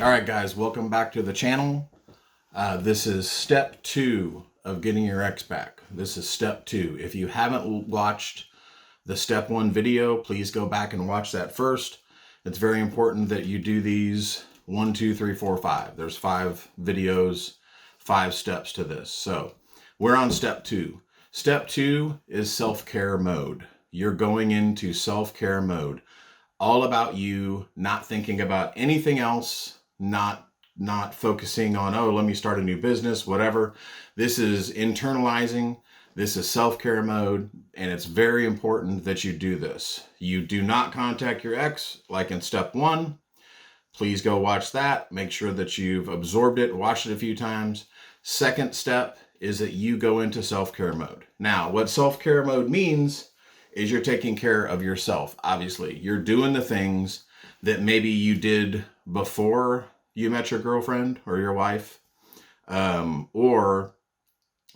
All right, guys, welcome back to the channel. This is step 2 of getting your ex back. This is step 2. If you haven't watched the step 1 video, please go back and watch that first. It's very important that you do these 1, 2, 3, 4, 5. There's 5 videos, 5 steps to this. So we're on step 2. Step 2 is self-care mode. You're going into self-care mode. All about you, not thinking about anything else, not focusing on, oh, let me start a new business, whatever. This is internalizing. This is self-care mode, and it's very important that you do this. You do not contact your ex like in step 1. Please go watch that. Make sure that you've absorbed it, watched it a few times. Second step is that you go into self-care mode. Now, what self-care mode means is you're taking care of yourself. Obviously, you're doing the things that maybe you did before you met your girlfriend or your wife, or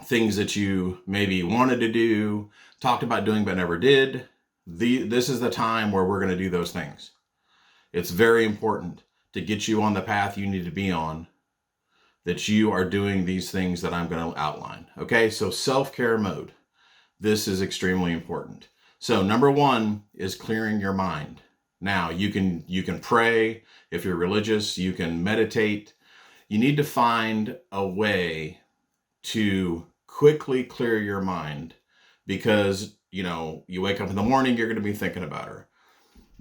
things that you maybe wanted to do, talked about doing but never did. This is the time where we're going to do those things. It's very important to get you on the path you need to be on, that you are doing these things that I'm going to outline. Okay, so self-care mode. This is extremely important. So number 1 is clearing your mind. Now you can pray. If you're religious, you can meditate. You need to find a way to quickly clear your mind, because you wake up in the morning, you're going to be thinking about her.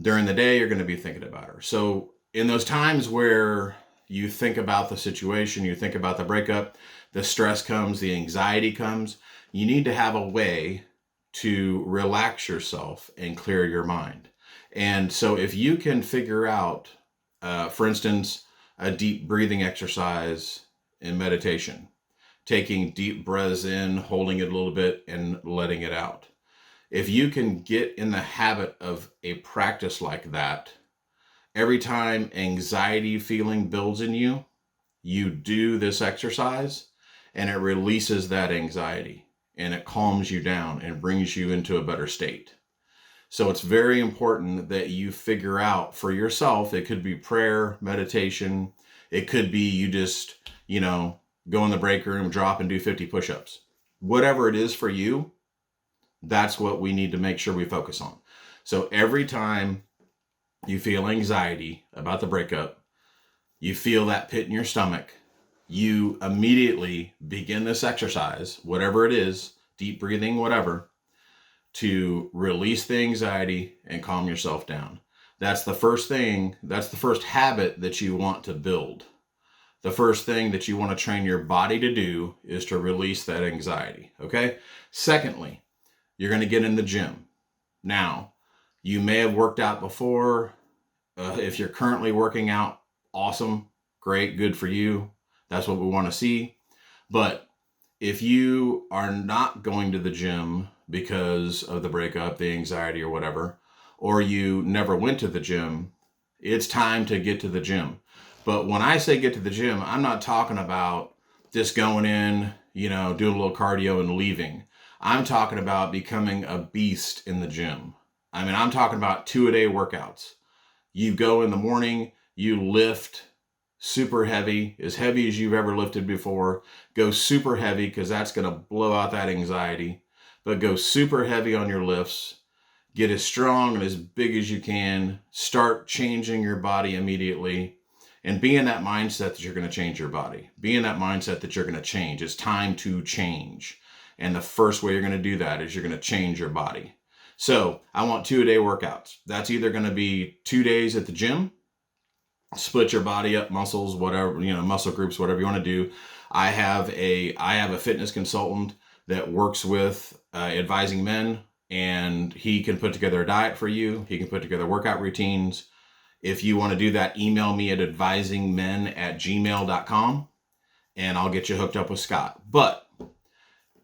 During the day, you're going to be thinking about her. So in those times where you think about the situation, you think about the breakup, the stress comes, the anxiety comes, you need to have a way to relax yourself and clear your mind. And so if you can figure out, for instance, a deep breathing exercise in meditation, taking deep breaths in, holding it a little bit and letting it out. If you can get in the habit of a practice like that, every time anxiety feeling builds in you, you do this exercise and it releases that anxiety and it calms you down and brings you into a better state. So it's very important that you figure out for yourself. It could be prayer, meditation. It could be you just, go in the break room, drop and do 50 push-ups. Whatever it is for you, that's what we need to make sure we focus on. So every time you feel anxiety about the breakup, you feel that pit in your stomach, you immediately begin this exercise, whatever it is, deep breathing, whatever, to release the anxiety and calm yourself down. That's the first thing. That's the first habit that you want to build. The first thing that you want to train your body to do is to release that anxiety. Okay. Secondly, you're going to get in the gym. Now, you may have worked out before. If you're currently working out, awesome, great, good for you. That's what we want to see. But if you are not going to the gym because of the breakup, the anxiety or whatever, or you never went to the gym, it's time to get to the gym. But when I say get to the gym, I'm not talking about just going in, doing a little cardio and leaving. I'm talking about becoming a beast in the gym. I'm talking about 2-a-day workouts. You go in the morning, you lift super heavy as you've ever lifted before. Go super heavy, because that's going to blow out that anxiety. But go super heavy on your lifts. Get as strong and as big as you can. Start changing your body immediately. And be in that mindset that you're going to change your body. Be in that mindset that you're going to change. It's time to change. And the first way you're going to do that is you're going to change your body. So I want 2-a-day workouts. That's either going to be 2 days at the gym, split your body up, muscles, whatever, muscle groups, whatever you want to do. I have a fitness consultant that works with advising men, and he can put together a diet for you. He can put together workout routines. If you want to do that, email me at advisingmen@gmail.com and I'll get you hooked up with Scott. But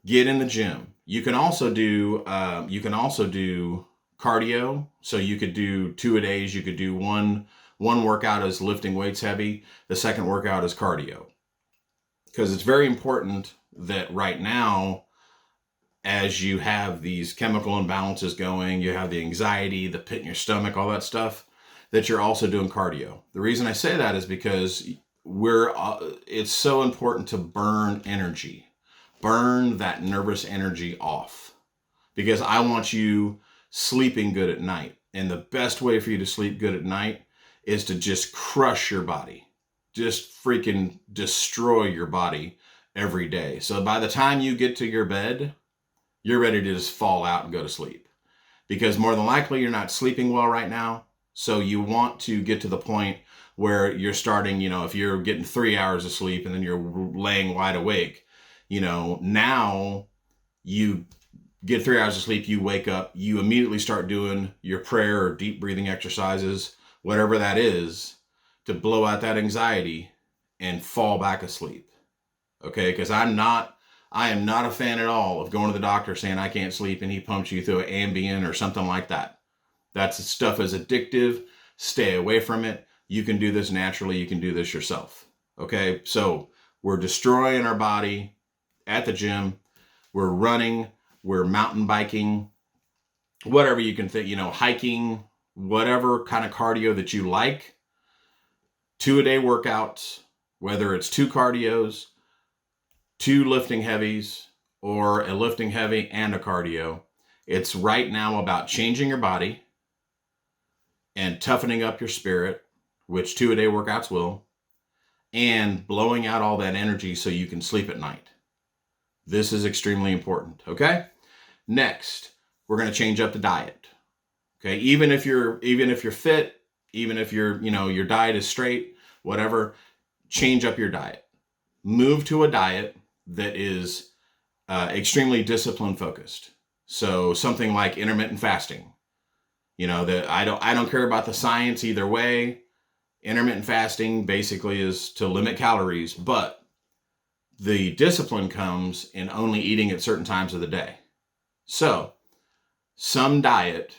get in the gym. You can also do cardio. So you could do 2-a-days. You could do one workout is lifting weights heavy. The second workout is cardio. Because it's very important that right now, as you have these chemical imbalances going, you have the anxiety, the pit in your stomach, all that stuff, that you're also doing cardio. The reason I say that is because it's so important to burn energy, burn that nervous energy off, because I want you sleeping good at night. And the best way for you to sleep good at night is to just crush your body, just freaking destroy your body every day. So by the time you get to your bed, you're ready to just fall out and go to sleep, because more than likely you're not sleeping well right now. So you want to get to the point where you're starting, if you're getting 3 hours of sleep and then you're laying wide awake, now you get 3 hours of sleep, you wake up, you immediately start doing your prayer or deep breathing exercises, whatever that is, to blow out that anxiety and fall back asleep. Okay, because I am not a fan at all of going to the doctor saying I can't sleep and he pumps you through an Ambien or something like that. That stuff is addictive. Stay away from it. You can do this naturally. You can do this yourself. Okay, so we're destroying our body at the gym. We're running. We're mountain biking. Whatever you can think, hiking, whatever kind of cardio that you like. 2-a-day workouts, whether it's 2 cardios, 2 lifting heavies, or a lifting heavy and a cardio. It's right now about changing your body and toughening up your spirit, which 2-a-day workouts will, and blowing out all that energy so you can sleep at night. This is extremely important, okay? Next, we're going to change up the diet. Okay, even if you're fit, even if your diet is straight, whatever, change up your diet. Move to a diet that is extremely discipline focused. So something like intermittent fasting. That I don't care about the science either way. Intermittent fasting basically is to limit calories, but the discipline comes in only eating at certain times of the day. So some diet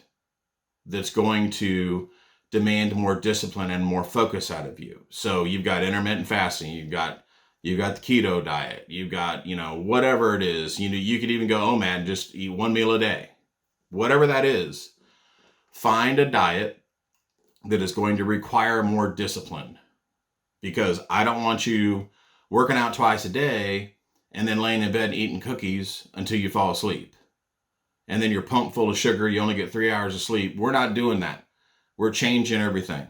that's going to demand more discipline and more focus out of you. So you've got intermittent fasting, you've got the keto diet, you've got, whatever it is, you could even go, oh man, just eat 1 meal a day. Whatever that is, find a diet that is going to require more discipline, because I don't want you working out twice a day and then laying in bed eating cookies until you fall asleep. And then you're pumped full of sugar. You only get 3 hours of sleep. We're not doing that. We're changing everything.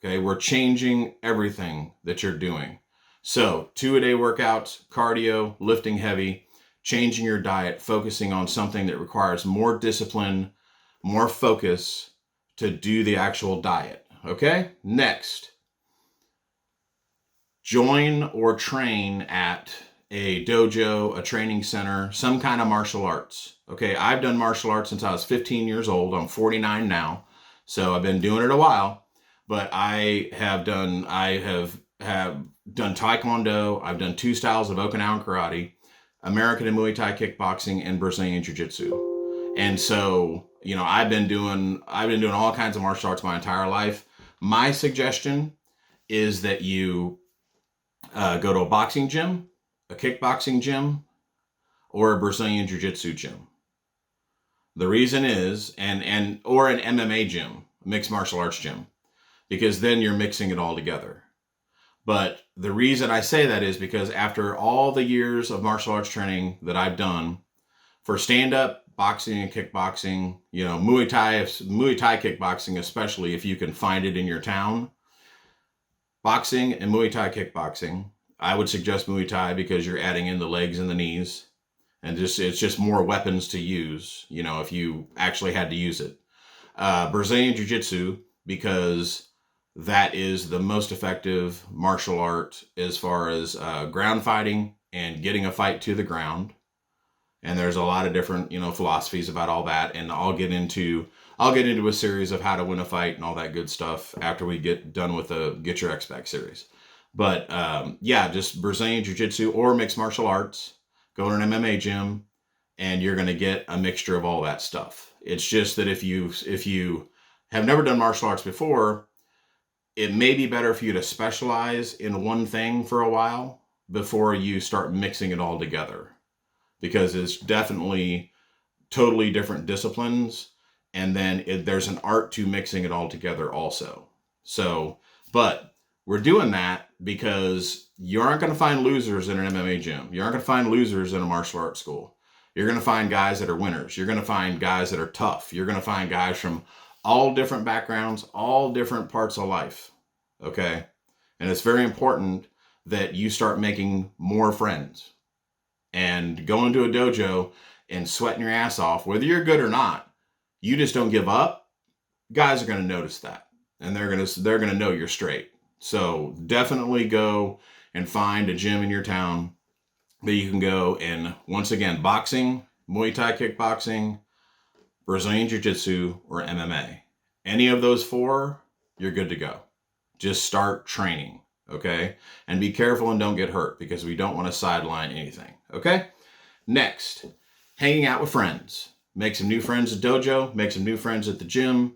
Okay. We're changing everything that you're doing. So 2-a-day workouts, cardio, lifting heavy, changing your diet, focusing on something that requires more discipline, more focus to do the actual diet. Okay. Next, join or train at a dojo, a training center, some kind of martial arts. Okay, I've done martial arts since I was 15 years old. I'm 49 now, so I've been doing it a while. But I have done Taekwondo. I've done 2 styles of Okinawan karate, American and Muay Thai kickboxing, and Brazilian Jiu-Jitsu. And so, I've been doing all kinds of martial arts my entire life. My suggestion is that you go to a boxing gym, a kickboxing gym, or a Brazilian Jiu-Jitsu gym. The reason is, or an MMA gym, mixed martial arts gym, because then you're mixing it all together. But the reason I say that is because after all the years of martial arts training that I've done for stand-up, boxing, and kickboxing, Muay Thai kickboxing, especially if you can find it in your town, boxing and Muay Thai kickboxing, I would suggest Muay Thai because you're adding in the legs and the knees. And it's just more weapons to use, if you actually had to use it. Brazilian Jiu-Jitsu, because that is the most effective martial art as far as ground fighting and getting a fight to the ground. And there's a lot of different, philosophies about all that. And I'll get into a series of how to win a fight and all that good stuff after we get done with the Get Your X Back series. But just Brazilian Jiu-Jitsu or mixed martial arts. Go to an MMA gym and you're going to get a mixture of all that stuff. It's just that if you have never done martial arts before, it may be better for you to specialize in one thing for a while before you start mixing it all together, because it's definitely totally different disciplines. And then there's an art to mixing it all together also. So, but we're doing that because you aren't going to find losers in an MMA gym. You aren't going to find losers in a martial arts school. You're going to find guys that are winners. You're going to find guys that are tough. You're going to find guys from all different backgrounds, all different parts of life. Okay. And it's very important that you start making more friends and going to a dojo and sweating your ass off, whether you're good or not. You just don't give up. Guys are going to notice that, and they're going to know you're straight. So definitely go and find a gym in your town that you can go. And once again, boxing, Muay Thai kickboxing, Brazilian Jiu-Jitsu, or MMA. Any of those four, you're good to go. Just start training, okay? And be careful and don't get hurt, because we don't want to sideline anything, okay? Next, hanging out with friends. Make some new friends at dojo, make some new friends at the gym,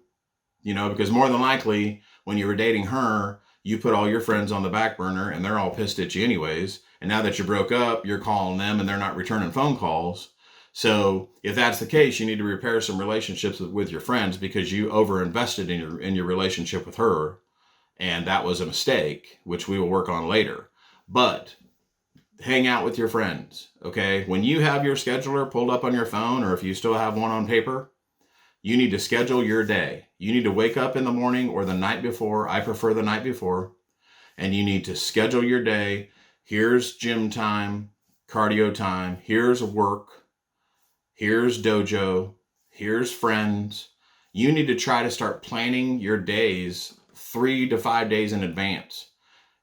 because more than likely when you were dating her, you put all your friends on the back burner and they're all pissed at you anyways. And now that you broke up, you're calling them and they're not returning phone calls. So if that's the case, you need to repair some relationships with your friends, because you overinvested in your relationship with her. And that was a mistake, which we will work on later. But hang out with your friends, okay? When you have your scheduler pulled up on your phone, or if you still have one on paper, you need to schedule your day. You need to wake up in the morning or the night before. I prefer the night before. And you need to schedule your day. Here's gym time, cardio time. Here's work. Here's dojo. Here's friends. You need to try to start planning your days 3 to 5 days in advance.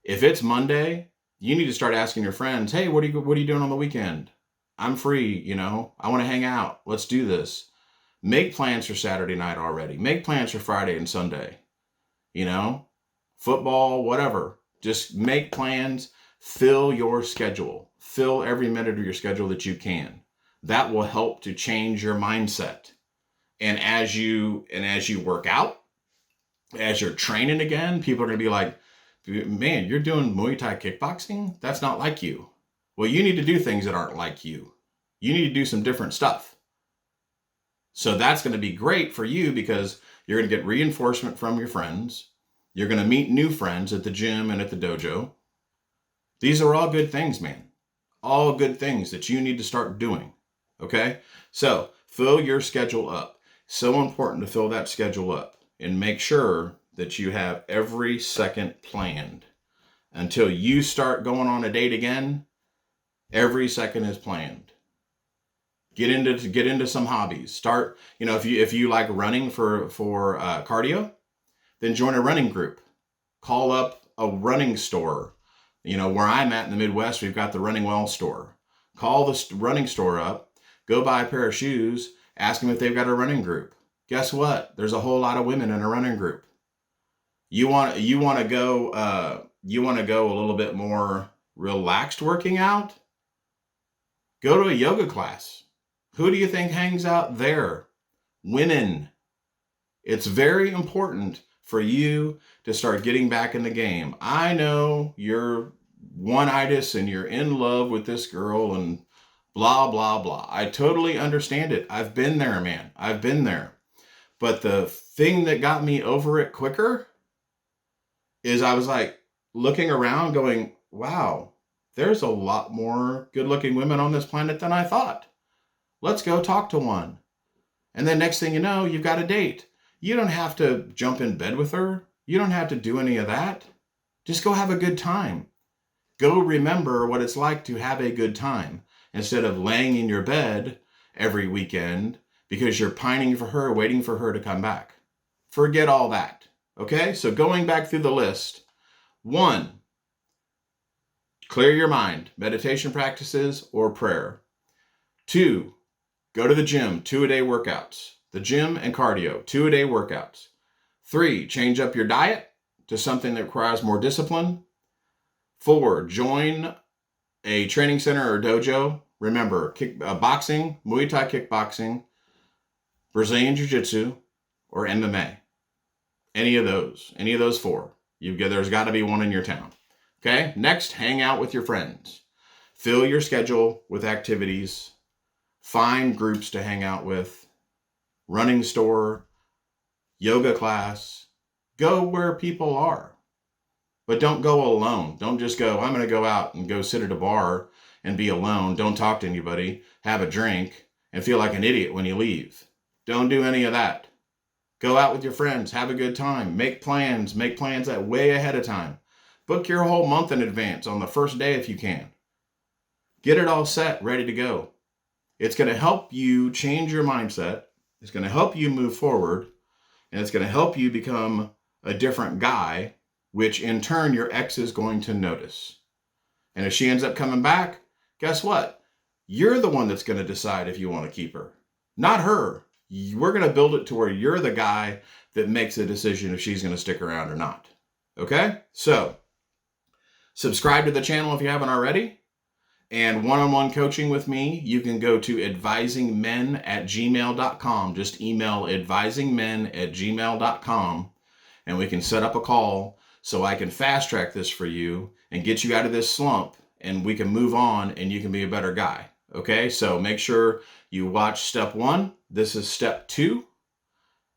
If it's Monday, you need to start asking your friends, hey, what are you doing on the weekend? I'm free, I want to hang out. Let's do this. Make plans for Saturday night already. Make plans for Friday and Sunday. Football, whatever. Just make plans. Fill your schedule. Fill every minute of your schedule that you can. That will help to change your mindset. And as you work out, as you're training again, people are going to be like, man, you're doing Muay Thai kickboxing? That's not like you. Well, you need to do things that aren't like you. You need to do some different stuff. So that's going to be great for you, because you're going to get reinforcement from your friends. You're going to meet new friends at the gym and at the dojo. These are all good things, man. All good things that you need to start doing. Okay? So fill your schedule up. So important to fill that schedule up and make sure that you have every second planned. Until you start going on a date again, every second is planned. Get into some hobbies. Start, if you like running for cardio, then join a running group. Call up a running store. Where I'm at in the Midwest, we've got the Running Well store. Call the running store up, go buy a pair of shoes, ask them if they've got a running group. Guess what? There's a whole lot of women in a running group. You want to go a little bit more relaxed working out? Go to a yoga class. Who do you think hangs out there? Women. It's very important for you to start getting back in the game. I know you're one-itis and you're in love with this girl and blah, blah, blah. I totally understand it. I've been there, man. I've been there. But the thing that got me over it quicker is I was like looking around going, wow, there's a lot more good-looking women on this planet than I thought. Let's go talk to one. And then next thing you know, you've got a date. You don't have to jump in bed with her. You don't have to do any of that. Just go have a good time. Go remember what it's like to have a good time, instead of laying in your bed every weekend because you're pining for her, waiting for her to come back. Forget all that. Okay? So going back through the list. 1, clear your mind. Meditation practices or prayer. 2, go to the gym, 2-a-day workouts. The gym and cardio, 2-a-day workouts. 3, change up your diet to something that requires more discipline. 4, join a training center or dojo. Remember, boxing, Muay Thai kickboxing, Brazilian Jiu-Jitsu, or MMA. Any of those 4. There's got to be one in your town. Okay? Next, hang out with your friends. Fill your schedule with activities. Find groups to hang out with. Running store, yoga class, Go where people are. But don't go alone. Don't just go, I'm going to go out and go sit at a bar and be alone. Don't talk to anybody. Have a drink and feel like an idiot when you leave. Don't do any of that. Go out with your friends. Have a good time. Make plans. Make plans that way ahead of time. Book your whole month in advance on the first day if you can. Get it all set, ready to go. It's going to help you change your mindset. It's going to help you move forward. And it's going to help you become a different guy, which in turn your ex is going to notice. And if she ends up coming back, guess what? You're the one that's going to decide if you want to keep her, not her. We're going to build it to where you're the guy that makes a decision if she's going to stick around or not. Okay? So, subscribe to the channel if you haven't already. And one-on-one coaching with me, you can go to advisingmen@gmail.com. Just email advisingmen@gmail.com. And we can set up a call so I can fast track this for you and get you out of this slump, and we can move on and you can be a better guy. Okay, so make sure you watch step 1. This is step 2,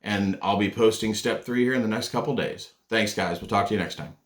and I'll be posting step 3 here in the next couple days. Thanks, guys. We'll talk to you next time.